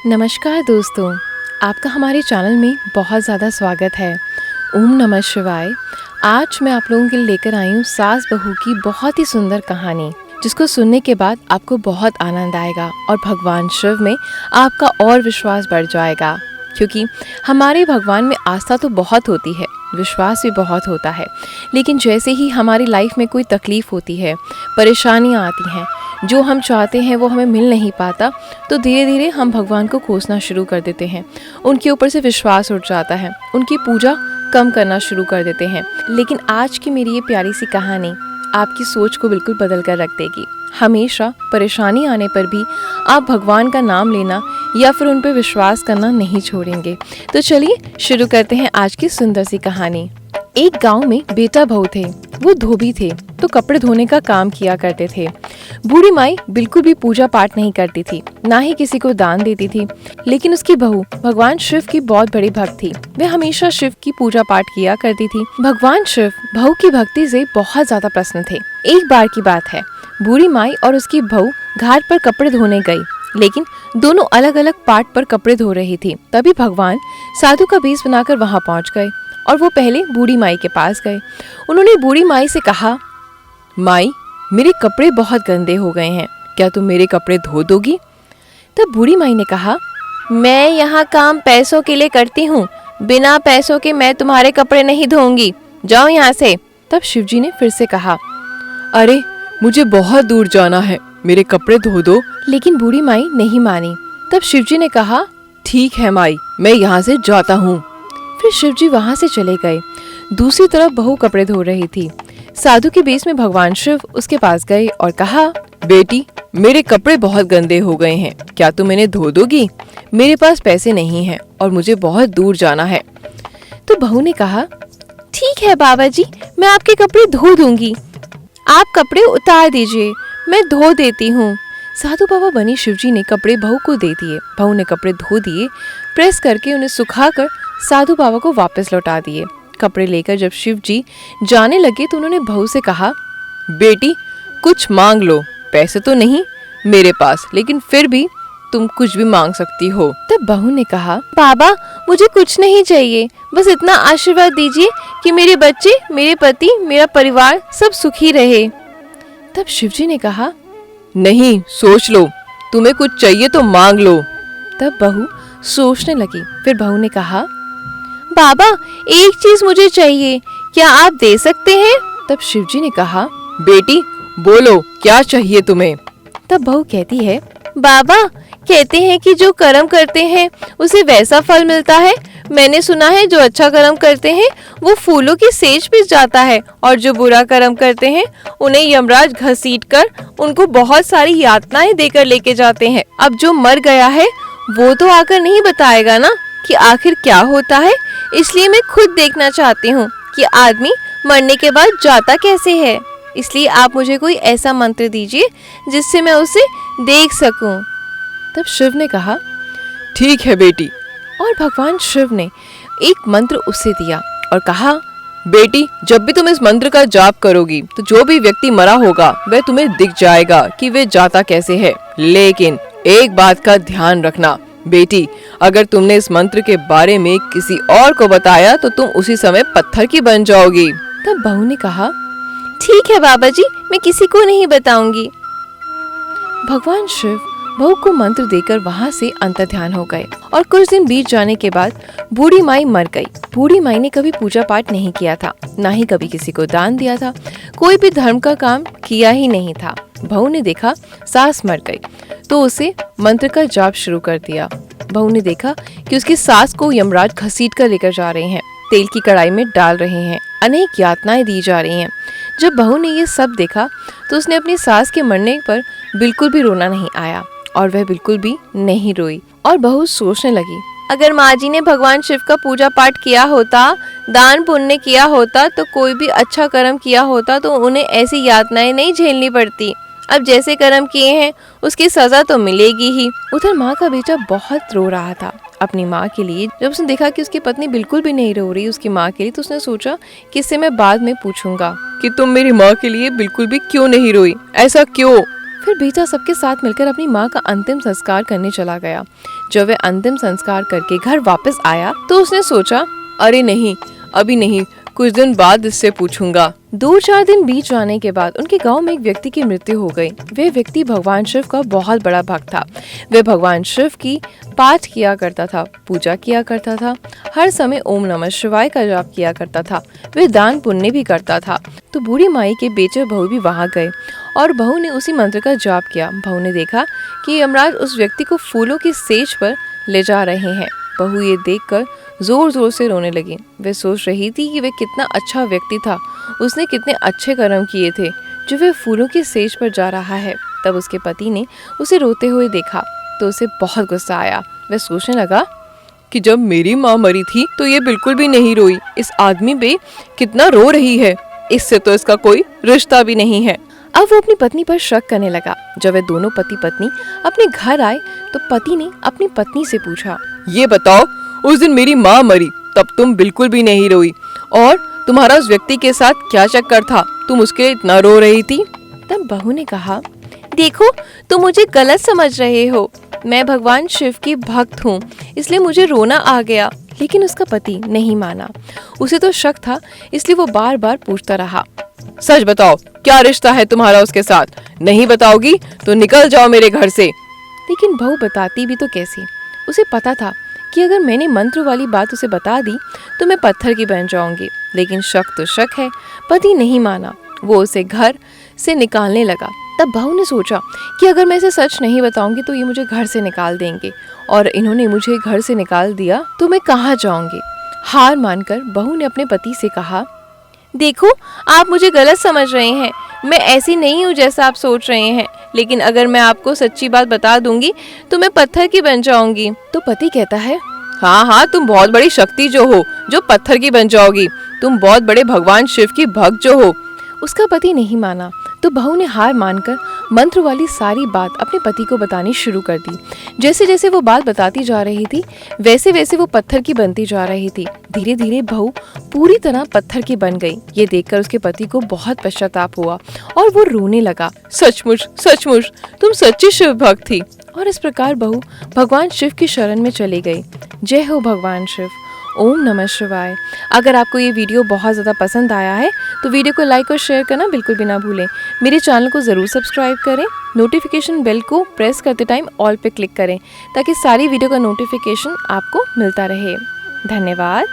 नमस्कार दोस्तों, आपका हमारे चैनल में बहुत ज़्यादा स्वागत है। ओम नमः शिवाय। आज मैं आप लोगों के लिए लेकर आई हूँ सास बहू की बहुत ही सुंदर कहानी, जिसको सुनने के बाद आपको बहुत आनंद आएगा और भगवान शिव में आपका और विश्वास बढ़ जाएगा। क्योंकि हमारे भगवान में आस्था तो बहुत होती है, विश्वास भी बहुत होता है, लेकिन जैसे ही हमारी लाइफ में कोई तकलीफ़ होती है, परेशानियाँ आती हैं, जो हम चाहते हैं वो हमें मिल नहीं पाता, तो धीरे धीरे हम भगवान को कोसना शुरू कर देते हैं। उनके ऊपर से विश्वास उठ जाता है, उनकी पूजा कम करना शुरू कर देते हैं। लेकिन आज की मेरी ये प्यारी सी कहानी आपकी सोच को बिल्कुल बदल कर रख देगी। हमेशा परेशानी आने पर भी आप भगवान का नाम लेना या फिर उन पर विश्वास करना नहीं छोड़ेंगे। तो चलिए शुरू करते हैं आज की सुंदर सी कहानी। एक गांव में बेटा बहू थे। वो धोबी थे तो कपड़े धोने का काम किया करते थे। बूढ़ी माई बिल्कुल भी पूजा पाठ नहीं करती थी, ना ही किसी को दान देती थी। लेकिन उसकी बहू भगवान शिव की बहुत बड़ी भक्त थी। वे हमेशा शिव की पूजा पाठ किया करती थी। भगवान शिव बहू की भक्ति से बहुत ज्यादा प्रसन्न थे। एक बार की बात है, बूढ़ी माई और उसकी बहू घाट पर कपड़े धोने गई, लेकिन दोनों अलग अलग पाट पर कपड़े धो रही थी। तभी भगवान साधु का भेष बनाकर वहाँ पहुँच गए और वो पहले बूढ़ी माई के पास गए। उन्होंने बूढ़ी माई से कहा, माई, मेरे कपड़े बहुत गंदे हो गए हैं, क्या तुम मेरे कपड़े धो दोगी? तब बूढ़ी माई ने कहा, मैं यहाँ काम पैसों के लिए करती हूँ, बिना पैसों के मैं तुम्हारे कपड़े नहीं धोऊंगी, जाओ यहाँ से। तब शिवजी ने फिर से कहा, अरे मुझे बहुत दूर जाना है, मेरे कपड़े धो दो। लेकिन बूढ़ी माई नहीं मानी। तब शिवजी ने कहा, ठीक है माई, मैं यहाँ से जाता हूँ। फिर शिवजी वहाँ से चले गए। दूसरी तरफ बहू कपड़े धो रही थी। साधु के भेष में भगवान शिव उसके पास गए और कहा, बेटी, मेरे कपड़े बहुत गंदे हो गए हैं, क्या तुम इन्हें धो दोगी? मेरे पास पैसे नहीं हैं और मुझे बहुत दूर जाना है। तो बहू ने कहा, ठीक है बाबा जी, मैं आपके कपड़े धो दूंगी, आप कपड़े उतार दीजिए, मैं धो देती हूँ। साधु बाबा बनी शिवजी ने कपड़े बहू को दे दिए। बहू ने कपड़े धो दिए, प्रेस करके उन्हें सुखाकर साधु बाबा को वापस लौटा दिए। कपड़े लेकर जब शिवजी जाने लगे तो उन्होंने बहू से कहा, बेटी, कुछ मांग लो, पैसे तो नहीं मेरे पास, लेकिन फिर भी तुम कुछ भी मांग सकती हो। तब बहू ने कहा, बाबा, मुझे कुछ नहीं चाहिए, बस इतना आशीर्वाद दीजिए कि मेरे बच्चे, मेरे पति, मेरा परिवार सब सुखी रहे। तब शिवजी ने कहा, नहीं, सोच लो, तुम्हें कुछ चाहिए तो मांग लो। तब बहू सोचने लगी। फिर बहू ने कहा, बाबा, एक चीज मुझे चाहिए, क्या आप दे सकते हैं? तब शिवजी ने कहा, बेटी, बोलो, क्या चाहिए तुम्हें? तब बहू कहती है, बाबा, कहते हैं कि जो कर्म करते हैं उसे वैसा फल मिलता है। मैंने सुना है जो अच्छा कर्म करते हैं वो फूलों की सेज पे जाता है, और जो बुरा कर्म करते हैं उन्हें यमराज घसीट कर उनको बहुत सारी यातनाएं देकर लेके जाते हैं। अब जो मर गया है वो तो आकर नहीं बताएगा ना कि आखिर क्या होता है, इसलिए मैं खुद देखना चाहती हूँ कि आदमी मरने के बाद जाता कैसे है। इसलिए आप मुझे कोई ऐसा मंत्र दीजिए जिससे मैं उसे देख सकूं। तब शिव ने कहा, ठीक है बेटी। और भगवान शिव ने एक मंत्र उसे दिया और कहा, बेटी, जब भी तुम इस मंत्र का जाप करोगी तो जो भी व्यक्ति मरा होगा वह तुम्हें दिख जाएगा कि वे जाता कैसे है। लेकिन एक बात का ध्यान रखना बेटी, अगर तुमने इस मंत्र के बारे में किसी और को बताया तो तुम उसी समय पत्थर की बन जाओगी। तब बहू ने कहा, ठीक है बाबा जी, मैं किसी को नहीं बताऊंगी। भगवान शिव बहू को मंत्र देकर वहाँ से अंतर्ध्यान हो गए और कुछ दिन बीत जाने के बाद बूढ़ी माई मर गई। बूढ़ी माई ने कभी पूजा पाठ नहीं किया था, ना ही कभी किसी को दान दिया था, कोई भी धर्म का काम किया ही नहीं था। बहू ने देखा सास मर गई तो उसे मंत्र का जाप शुरू कर दिया। बहू ने देखा कि उसकी सास को यमराज घसीट कर लेकर जा रहे हैं, तेल की कढ़ाई में डाल रहे हैं, अनेक यातनाएं दी जा रही हैं। जब बहू ने ये सब देखा तो उसने अपनी सास के मरने पर बिल्कुल भी रोना नहीं आया और वह बिल्कुल भी नहीं रोई। और बहू सोचने लगी, अगर माँ जी ने भगवान शिव का पूजा पाठ किया होता, दान पुण्य किया होता, तो कोई भी अच्छा कर्म किया होता तो उन्हें ऐसी यातनाएं नहीं झेलनी पड़ती। अब जैसे कर्म किए हैं उसकी सजा तो मिलेगी ही। उधर माँ का बेटा बहुत रो रहा था अपनी माँ के लिए। जब उसने देखा कि उसकी पत्नी बिल्कुल भी नहीं रो रही उसकी माँ के लिए, तो उसने सोचा कि इससे मैं बाद में पूछूंगा कि तुम मेरी माँ के लिए बिल्कुल भी क्यों नहीं रोई, ऐसा क्यों? फिर बेटा सबके साथ मिलकर अपनी माँ का अंतिम संस्कार करने चला गया। जब वह अंतिम संस्कार करके घर वापस आया तो उसने सोचा, अरे नहीं, अभी नहीं, कुछ दिन बाद इससे पूछूंगा। 2-4 दिन बीत जाने के बाद उनके गांव में एक व्यक्ति की मृत्यु हो गई। वह व्यक्ति भगवान शिव का बहुत बड़ा भक्त था। वह भगवान शिव की पाठ किया करता था, पूजा किया करता था, हर समय ओम नमः शिवाय का जाप किया करता था। वह दान पुण्य भी करता था। तो बूढ़ी माई के बेटे बहू भी वहाँ गए और बहू ने उसी मंत्र का जाप किया। बहू ने देखा कि यमराज उस व्यक्ति को फूलों की सेज पर ले जा रहे हैं। बहू ये देखकर जोर जोर से रोने लगी। वह सोच रही थी कि वह कितना अच्छा व्यक्ति था, उसने कितने अच्छे कर्म किए थे जो वह फूलों की सेज पर जा रहा है। तब उसके पति ने उसे रोते हुए देखा तो उसे बहुत गुस्सा आया। वह सोचने लगा कि जब मेरी माँ मरी थी तो ये बिल्कुल भी नहीं रोई, इस आदमी पे कितना रो रही है, इससे तो इसका कोई रिश्ता भी नहीं है। अब वो अपनी पत्नी पर शक करने लगा। जब वे दोनों पति पत्नी अपने घर आए तो पति ने अपनी पत्नी से पूछा, ये बताओ, उस दिन मेरी माँ मरी तब तुम बिल्कुल भी नहीं रोई, और तुम्हारा उस व्यक्ति के साथ क्या चक्कर था, तुम उसके लिए इतना रो रही थी? तब बहू ने कहा, देखो, तुम मुझे गलत समझ रहे हो, मैं भगवान शिव की भक्त हूँ, इसलिए मुझे रोना आ गया। लेकिन उसका पति नहीं माना। उसे तो शक था, इसलिए वो बार बार पूछता रहा, सच बताओ, क्या रिश्ता है तुम्हारा उसके साथ? नहीं बताओगी तो निकल जाओ मेरे घर से। लेकिन बहू बताती भी तो कैसे? उसे पता था कि अगर मैंने मंत्र वाली बात उसे बता दी तो मैं पत्थर की बन जाऊंगी। लेकिन शक तो शक है। पति नहीं माना, वो उसे घर से निकालने लगा। तब बहू ने सोचा कि अगर मैं इसे सच नहीं बताऊंगी तो ये मुझे घर से निकाल देंगे, और इन्होंने मुझे घर से निकाल दिया तो मैं कहाँ जाऊंगी। हार मानकर बहू ने अपने पति से कहा, देखो, आप मुझे गलत समझ रहे हैं, मैं ऐसी नहीं हूँ जैसा आप सोच रहे हैं, लेकिन अगर मैं आपको सच्ची बात बता दूंगी तो मैं पत्थर की बन जाऊंगी। तो पति कहता है, हाँ हाँ, तुम बहुत बड़ी शक्ति जो हो, जो पत्थर की बन जाओगी, तुम बहुत बड़े भगवान शिव की भक्त जो हो। उसका पति नहीं माना तो बहू ने हार मानकर मंत्र वाली सारी बात अपने पति को बतानी शुरू कर दी। जैसे जैसे वो बात बताती जा रही थी वैसे वैसे वो पत्थर की बनती जा रही थी। धीरे धीरे बहू पूरी तरह पत्थर की बन गई। ये देखकर उसके पति को बहुत पश्चाताप हुआ और वो रोने लगा, सचमुच सचमुच तुम सच्ची शिव भक्त थी। और इस प्रकार बहू भगवान शिव की शरण में चली गई। जय हो भगवान शिव। ओम नमः शिवाय। अगर आपको ये वीडियो बहुत ज़्यादा पसंद आया है तो वीडियो को लाइक और शेयर करना बिल्कुल भी ना भूलें। मेरे चैनल को ज़रूर सब्सक्राइब करें। नोटिफिकेशन बेल को प्रेस करते टाइम ऑल पे क्लिक करें ताकि सारी वीडियो का नोटिफिकेशन आपको मिलता रहे। धन्यवाद।